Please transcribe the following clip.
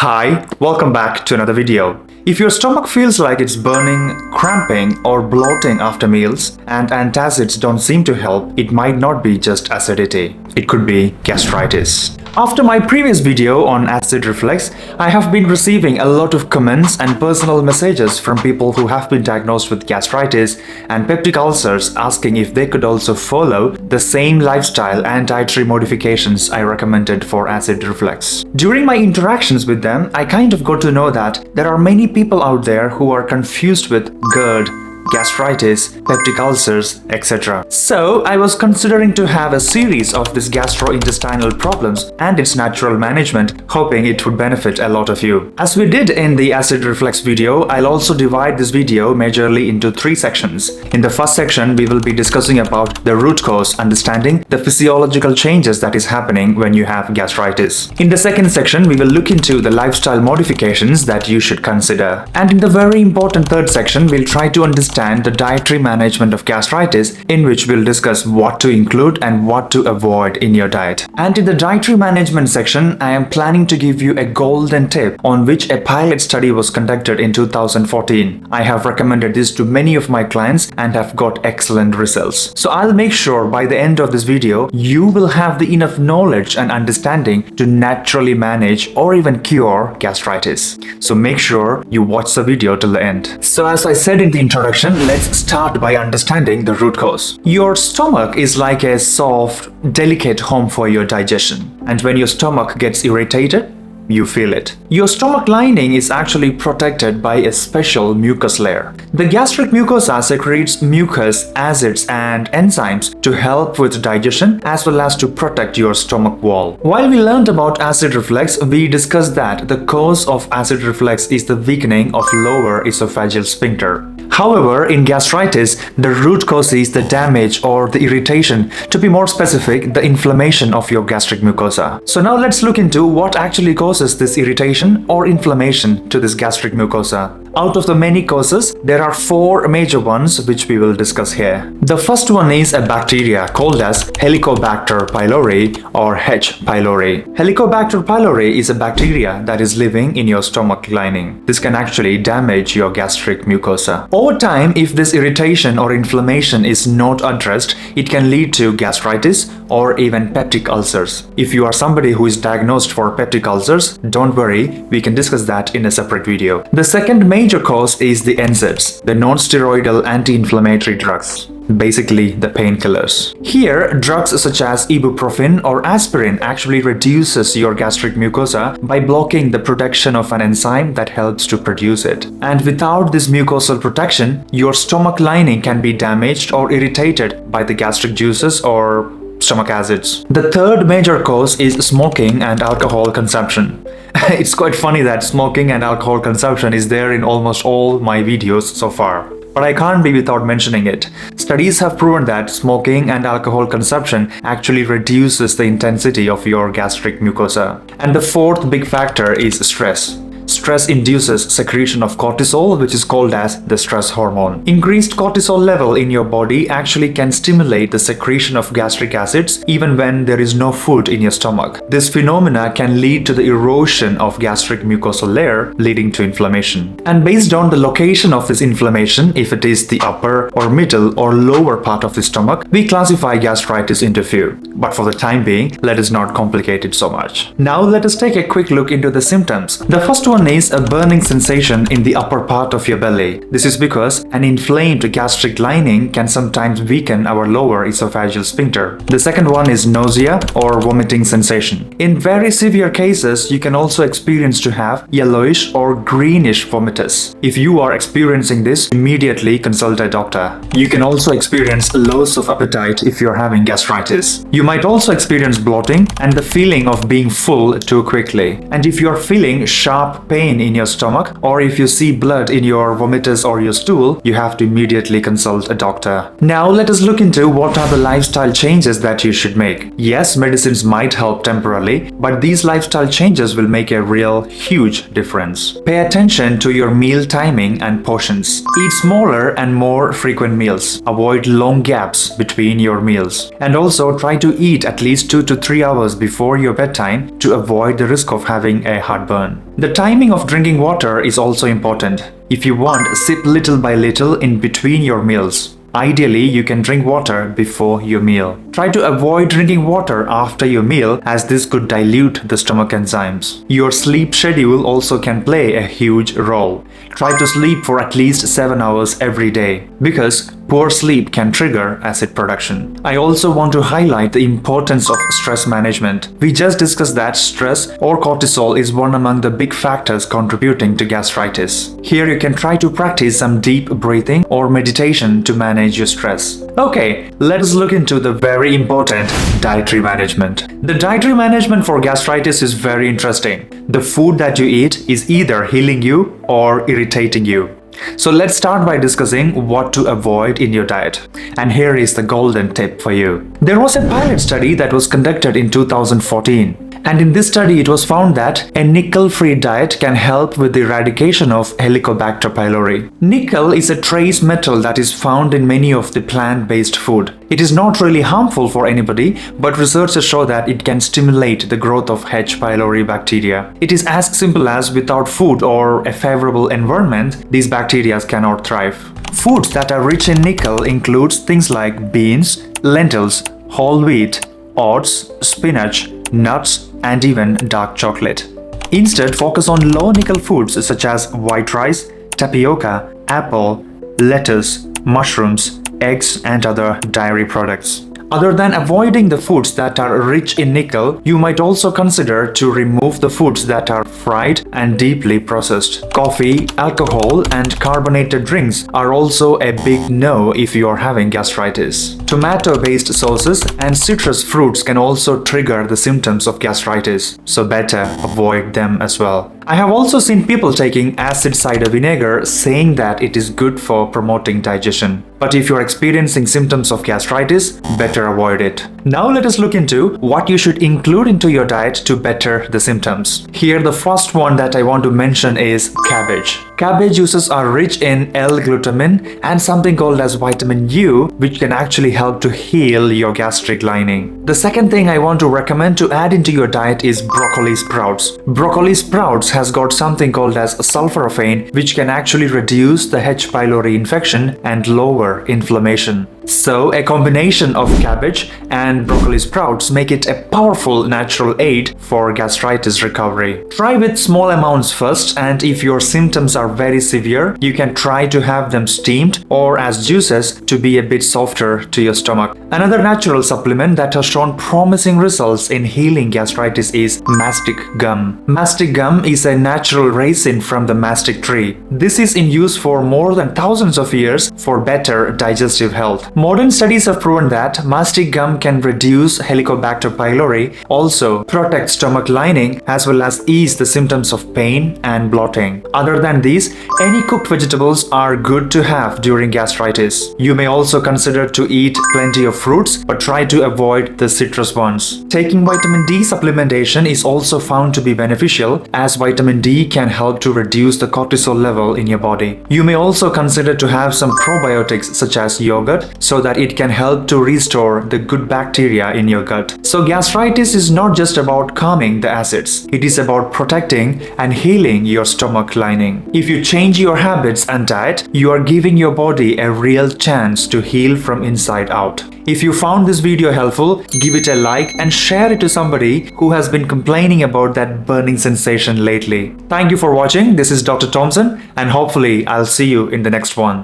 Hi, welcome back to another video. If your stomach feels like it's burning, cramping, or bloating after meals, and antacids don't seem to help, it might not be just acidity. It could be gastritis. After my previous video on acid reflux, I have been receiving a lot of comments and personal messages from people who have been diagnosed with gastritis and peptic ulcers asking if they could also follow the same lifestyle and dietary modifications I recommended for acid reflux. During my interactions with them, I kind of got to know that there are many people out there who are confused with GERD, gastritis, peptic ulcers, etc. So I was considering to have a series of these gastrointestinal problems and its natural management, hoping it would benefit a lot of you. As we did in the acid reflux video, I'll also divide this video majorly into 3 sections. In the first section, we will be discussing about the root cause, understanding the physiological changes that is happening when you have gastritis. In the second section, we will look into the lifestyle modifications that you should consider. And in the very important third section, we'll try to understand the dietary management of gastritis, in which we'll discuss what to include and what to avoid in your diet. And in the dietary management section, I am planning to give you a golden tip on which a pilot study was conducted in 2014. I have recommended this to many of my clients and have got excellent results. So I'll make sure by the end of this video, you will have the enough knowledge and understanding to naturally manage or even cure gastritis. So make sure you watch the video till the end. So as I said in the introduction, let's start by understanding the root cause. Your stomach is like a soft, delicate home for your digestion. And when your stomach gets irritated, you feel it. Your stomach lining is actually protected by a special mucus layer. The gastric mucosa secretes mucus, acids, and enzymes to help with digestion as well as to protect your stomach wall. While we learned about acid reflux, we discussed that the cause of acid reflux is the weakening of lower esophageal sphincter. However, in gastritis, the root cause is the damage or the irritation. To be more specific, the inflammation of your gastric mucosa. So now let's look into what actually causes this irritation or inflammation to this gastric mucosa. Out of the many causes, there are 4 major ones which we will discuss here. The first one is a bacteria called as Helicobacter pylori or H. pylori. Helicobacter pylori is a bacteria that is living in your stomach lining. This can actually damage your gastric mucosa. Over time, if this irritation or inflammation is not addressed, it can lead to gastritis or even peptic ulcers. If you are somebody who is diagnosed for peptic ulcers, don't worry, we can discuss that in a separate video. The second major cause is the NSAIDs, the non-steroidal anti-inflammatory drugs. Basically the painkillers. Here, drugs such as ibuprofen or aspirin actually reduces your gastric mucosa by blocking the production of an enzyme that helps to produce it. And without this mucosal protection, your stomach lining can be damaged or irritated by the gastric juices or stomach acids. The third major cause is smoking and alcohol consumption. It's quite funny that smoking and alcohol consumption is there in almost all my videos so far. But I can't be without mentioning it. Studies have proven that smoking and alcohol consumption actually reduces the intensity of your gastric mucosa. And the fourth big factor is stress. Stress induces secretion of cortisol, which is called as the stress hormone. Increased cortisol level in your body actually can stimulate the secretion of gastric acids even when there is no food in your stomach. This phenomena can lead to the erosion of gastric mucosal layer, leading to inflammation. And based on the location of this inflammation, if it is the upper or middle or lower part of the stomach, we classify gastritis into few. But for the time being, let us not complicate it so much. Now let us take a quick look into the symptoms. The first one is a burning sensation in the upper part of your belly. This is because an inflamed gastric lining can sometimes weaken our lower esophageal sphincter. The second one is nausea or vomiting sensation. In very severe cases, you can also experience to have yellowish or greenish vomitus. If you are experiencing this, immediately consult a doctor. You can also experience loss of appetite if you're having gastritis. You might also experience bloating and the feeling of being full too quickly. And if you're feeling sharp pain in your stomach, or if you see blood in your vomitus or your stool, you have to immediately consult a doctor. Now let us look into what are the lifestyle changes that you should make. Yes, medicines might help temporarily, but these lifestyle changes will make a real huge difference. Pay attention to your meal timing and portions. Eat smaller and more frequent meals. Avoid long gaps between your meals. And also try to eat at least 2 to 3 hours before your bedtime to avoid the risk of having a heartburn. The timing of drinking water is also important. If you want, sip little by little in between your meals. Ideally, you can drink water before your meal. Try to avoid drinking water after your meal, as this could dilute the stomach enzymes. Your sleep schedule also can play a huge role. Try to sleep for at least 7 hours every day, because poor sleep can trigger acid production. I also want to highlight the importance of stress management. We just discussed that stress or cortisol is one among the big factors contributing to gastritis. Here you can try to practice some deep breathing or meditation to manage your stress. Okay, let us look into the very important dietary management. The dietary management for gastritis is very interesting. The food that you eat is either healing you or irritating you. So let's start by discussing what to avoid in your diet. And here is the golden tip for you. There was a pilot study that was conducted in 2014. And in this study, it was found that a nickel-free diet can help with the eradication of Helicobacter pylori. Nickel is a trace metal that is found in many of the plant-based food. It is not really harmful for anybody, but researchers show that it can stimulate the growth of H. pylori bacteria. It is as simple as without food or a favorable environment, these bacteria cannot thrive. Foods that are rich in nickel includes things like beans, lentils, whole wheat, oats, spinach, nuts, and even dark chocolate. Instead, focus on low nickel foods such as white rice, tapioca, apple, lettuce, mushrooms, eggs, and other dairy products. Other than avoiding the foods that are rich in nickel, you might also consider to remove the foods that are fried and deeply processed. Coffee, alcohol, and carbonated drinks are also a big no if you are having gastritis. Tomato-based sauces and citrus fruits can also trigger the symptoms of gastritis, so better avoid them as well. I have also seen people taking acid cider vinegar saying that it is good for promoting digestion. But if you are experiencing symptoms of gastritis, better avoid it. Now let us look into what you should include into your diet to better the symptoms. Here the first one that I want to mention is cabbage. Cabbage juices are rich in L-glutamine and something called as vitamin U, which can actually help to heal your gastric lining. The second thing I want to recommend to add into your diet is broccoli sprouts. Broccoli sprouts has got something called as sulforaphane, which can actually reduce the H. pylori infection and lower inflammation. So a combination of cabbage and broccoli sprouts make it a powerful natural aid for gastritis recovery. Try with small amounts first, and if your symptoms are very severe, you can try to have them steamed or as juices to be a bit softer to your stomach. Another natural supplement that has shown promising results in healing gastritis is mastic gum. Mastic gum is a natural resin from the mastic tree. This is in use for more than thousands of years for better digestive health. Modern studies have proven that mastic gum can reduce Helicobacter pylori, also protect stomach lining, as well as ease the symptoms of pain and bloating. Other than these, any cooked vegetables are good to have during gastritis. You may also consider to eat plenty of fruits, but try to avoid the citrus ones. Taking vitamin D supplementation is also found to be beneficial, as vitamin D can help to reduce the cortisol level in your body. You may also consider to have some probiotics such as yogurt, so that it can help to restore the good bacteria in your gut. So gastritis is not just about calming the acids, it is about protecting and healing your stomach lining. If you change your habits and diet, you are giving your body a real chance to heal from inside out. If you found this video helpful, give it a like and share it to somebody who has been complaining about that burning sensation lately. Thank you for watching. This is Dr. Thompson, and hopefully I'll see you in the next one.